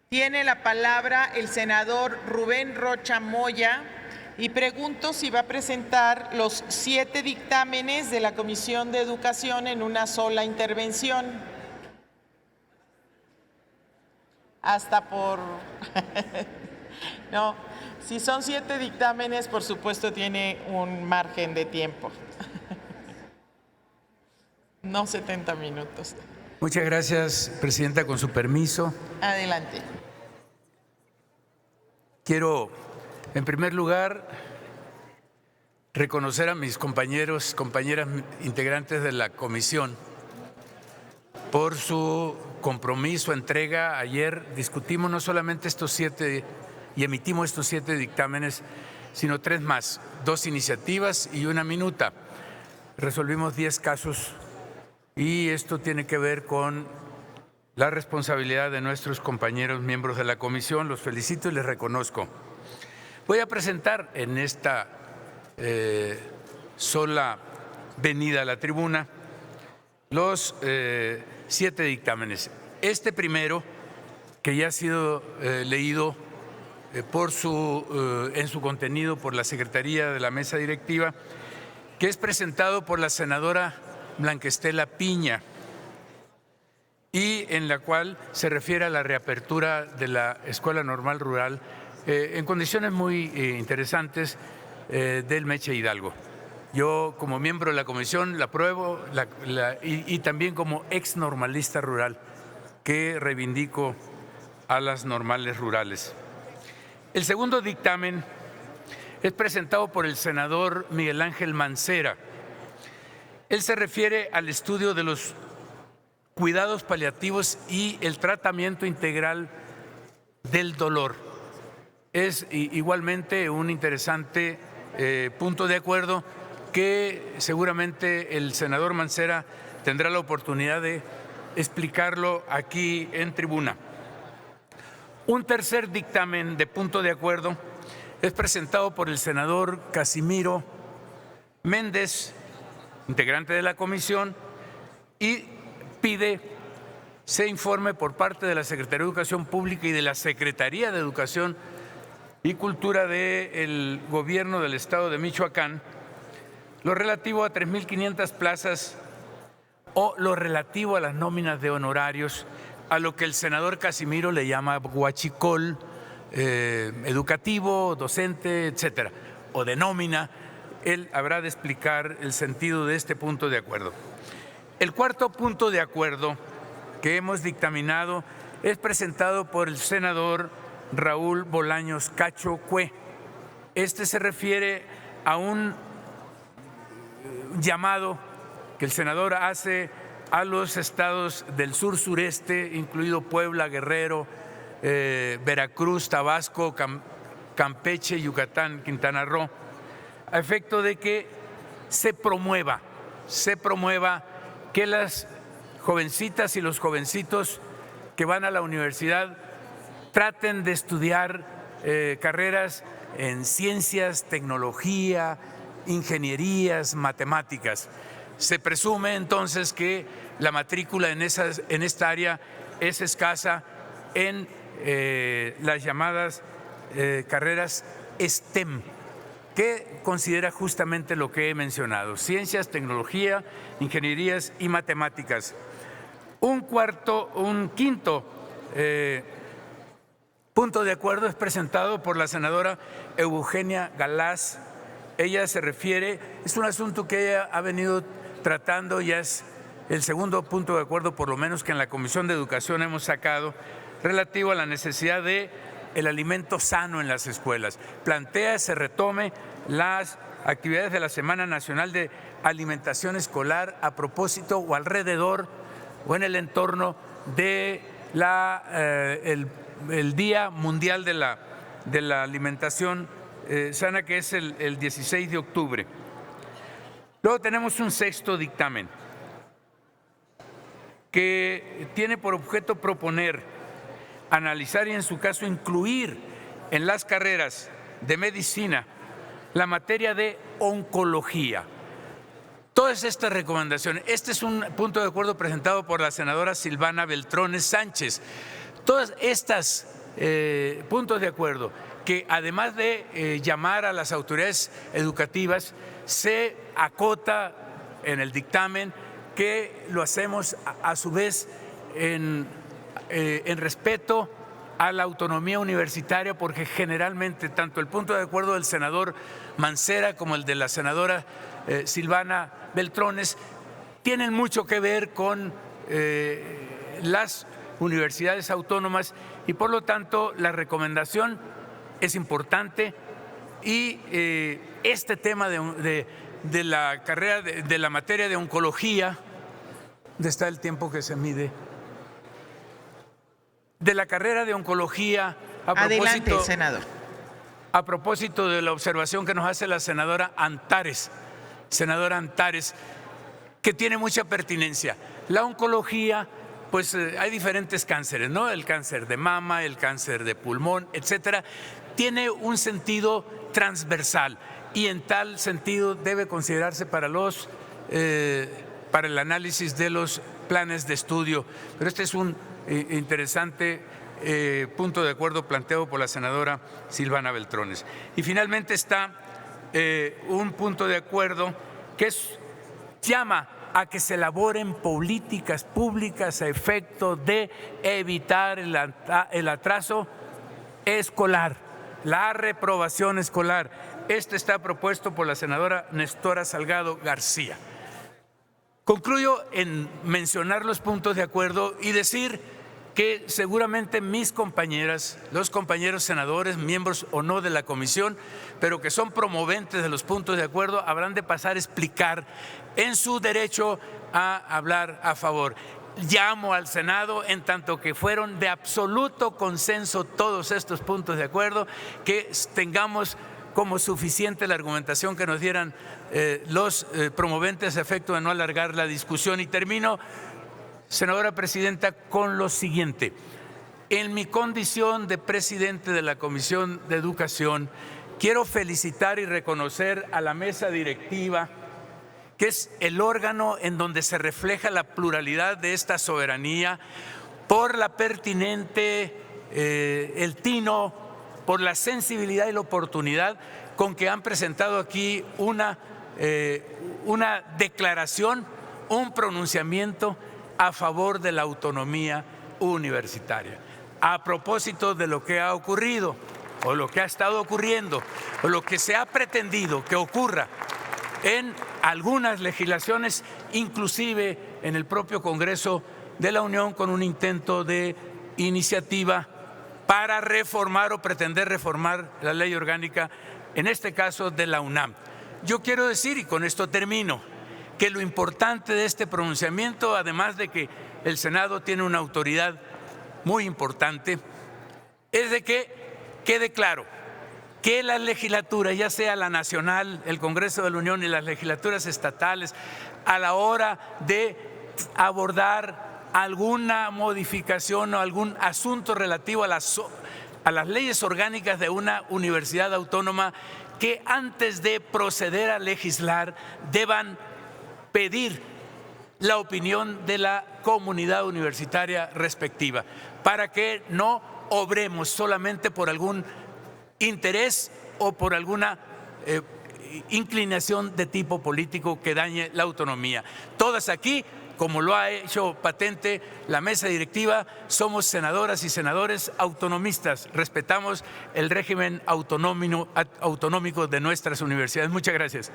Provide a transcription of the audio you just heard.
Tiene la palabra el senador Rubén Rocha Moya y pregunto si va a presentar los 7 dictámenes de la Comisión de Educación en una sola intervención. Hasta por... No, si son 7 dictámenes, por supuesto tiene un margen de tiempo. No 70 minutos. Muchas gracias, presidenta, con su permiso. Adelante. Quiero, en primer lugar, reconocer a mis compañeras integrantes de la comisión por su compromiso, entrega. Ayer discutimos no solamente estos 7 y emitimos estos 7 dictámenes, sino 3 más, 2 iniciativas y 1 minuta. Resolvimos 10 casos y esto tiene que ver con la responsabilidad de nuestros compañeros miembros de la comisión. Los felicito y les reconozco. Voy a presentar en esta sola venida a la tribuna los 7 dictámenes. Este primero, que ya ha sido leído en su contenido por la Secretaría de la Mesa Directiva, que es presentado por la senadora Blanca Estela Piña, y en la cual se refiere a la reapertura de la Escuela Normal Rural en condiciones muy interesantes del Meche Hidalgo. Yo, como miembro de la comisión, la apruebo y también como ex normalista rural, que reivindico a las normales rurales. El segundo dictamen es presentado por el senador Miguel Ángel Mancera. Él se refiere al estudio de los cuidados paliativos y el tratamiento integral del dolor. Es igualmente un interesante punto de acuerdo que seguramente el senador Mancera tendrá la oportunidad de explicarlo aquí en tribuna. Un tercer dictamen de punto de acuerdo es presentado por el senador Casimiro Méndez, integrante de la comisión, y pide se informe por parte de la Secretaría de Educación Pública y de la Secretaría de Educación y Cultura del Gobierno del Estado de Michoacán lo relativo a 3.500 plazas o lo relativo a las nóminas de honorarios, a lo que el senador Casimiro le llama huachicol educativo, docente, etcétera, o de nómina. Él habrá de explicar el sentido de este punto de acuerdo. El cuarto punto de acuerdo que hemos dictaminado es presentado por el senador Raúl Bolaños Cacho Cue. Este se refiere a un llamado que el senador hace a los estados del sur sureste, incluido Puebla, Guerrero, Veracruz, Tabasco, Campeche, Yucatán, Quintana Roo, a efecto de que se promueva que las jovencitas y los jovencitos que van a la universidad traten de estudiar carreras en ciencias, tecnología, ingenierías, matemáticas. Se presume entonces que la matrícula en esta área es escasa en las llamadas carreras STEM, que considera justamente lo que he mencionado: ciencias, tecnología, ingenierías y matemáticas. Un quinto punto de acuerdo es presentado por la senadora Eugenia Galaz. Ella se refiere, es un asunto que ella ha venido tratando, ya es el segundo punto de acuerdo, por lo menos, que en la Comisión de Educación hemos sacado, relativo a la necesidad de el alimento sano en las escuelas. Plantea se retome las actividades de la Semana Nacional de Alimentación Escolar a propósito o alrededor o en el entorno de el Día Mundial de la Alimentación Sana, que es el 16 de octubre. Luego tenemos un sexto dictamen que tiene por objeto proponer, analizar y en su caso incluir en las carreras de medicina la materia de oncología. Todas estas recomendaciones, este es un punto de acuerdo presentado por la senadora Silvana Beltrones Sánchez. Todas estas puntos de acuerdo, que además de llamar a las autoridades educativas, se acota en el dictamen que lo hacemos a su vez en respeto a la autonomía universitaria, porque generalmente tanto el punto de acuerdo del senador Mancera como el de la senadora Silvana Beltrones tienen mucho que ver con las universidades autónomas y por lo tanto la recomendación es importante y este tema de la carrera, de la materia de oncología, ¿dónde está el tiempo que se mide? De la carrera de oncología, Adelante, senador. A propósito de la observación que nos hace la senadora Antares, que tiene mucha pertinencia. La oncología, pues hay diferentes cánceres, ¿no? El cáncer de mama, el cáncer de pulmón, etcétera. Tiene un sentido transversal y en tal sentido debe considerarse para el análisis de los planes de estudio. Pero este es un interesante punto de acuerdo planteado por la senadora Silvana Beltrones. Y finalmente está un punto de acuerdo que llama a que se elaboren políticas públicas a efecto de evitar el atraso escolar, la reprobación escolar. Este está propuesto por la senadora Nestora Salgado García. Concluyo en mencionar los puntos de acuerdo y decir que seguramente mis compañeras, los compañeros senadores, miembros o no de la comisión, pero que son promoventes de los puntos de acuerdo, habrán de pasar a explicar en su derecho a hablar a favor. Llamo al Senado, en tanto que fueron de absoluto consenso todos estos puntos de acuerdo, que tengamos como suficiente la argumentación que nos dieran los promoventes a efecto de no alargar la discusión. Y termino, senadora presidenta, con lo siguiente. En mi condición de presidente de la Comisión de Educación, quiero felicitar y reconocer a la mesa directiva, que es el órgano en donde se refleja la pluralidad de esta soberanía, por la pertinente, el tino, por la sensibilidad y la oportunidad con que han presentado aquí una declaración, un pronunciamiento a favor de la autonomía universitaria. A propósito de lo que ha ocurrido, o lo que ha estado ocurriendo, o lo que se ha pretendido que ocurra en algunas legislaciones, inclusive en el propio Congreso de la Unión, con un intento de iniciativa para reformar o pretender reformar la ley orgánica, en este caso de la UNAM. Yo quiero decir, y con esto termino, que lo importante de este pronunciamiento, además de que el Senado tiene una autoridad muy importante, es de que quede claro que la legislatura, ya sea la nacional, el Congreso de la Unión y las legislaturas estatales, a la hora de abordar alguna modificación o algún asunto relativo a las leyes orgánicas de una universidad autónoma, que antes de proceder a legislar deban pedir la opinión de la comunidad universitaria respectiva, para que no obremos solamente por algún interés o por alguna inclinación de tipo político que dañe la autonomía. Todas aquí, como lo ha hecho patente la mesa directiva, somos senadoras y senadores autonomistas. Respetamos el régimen autonómico de nuestras universidades. Muchas gracias.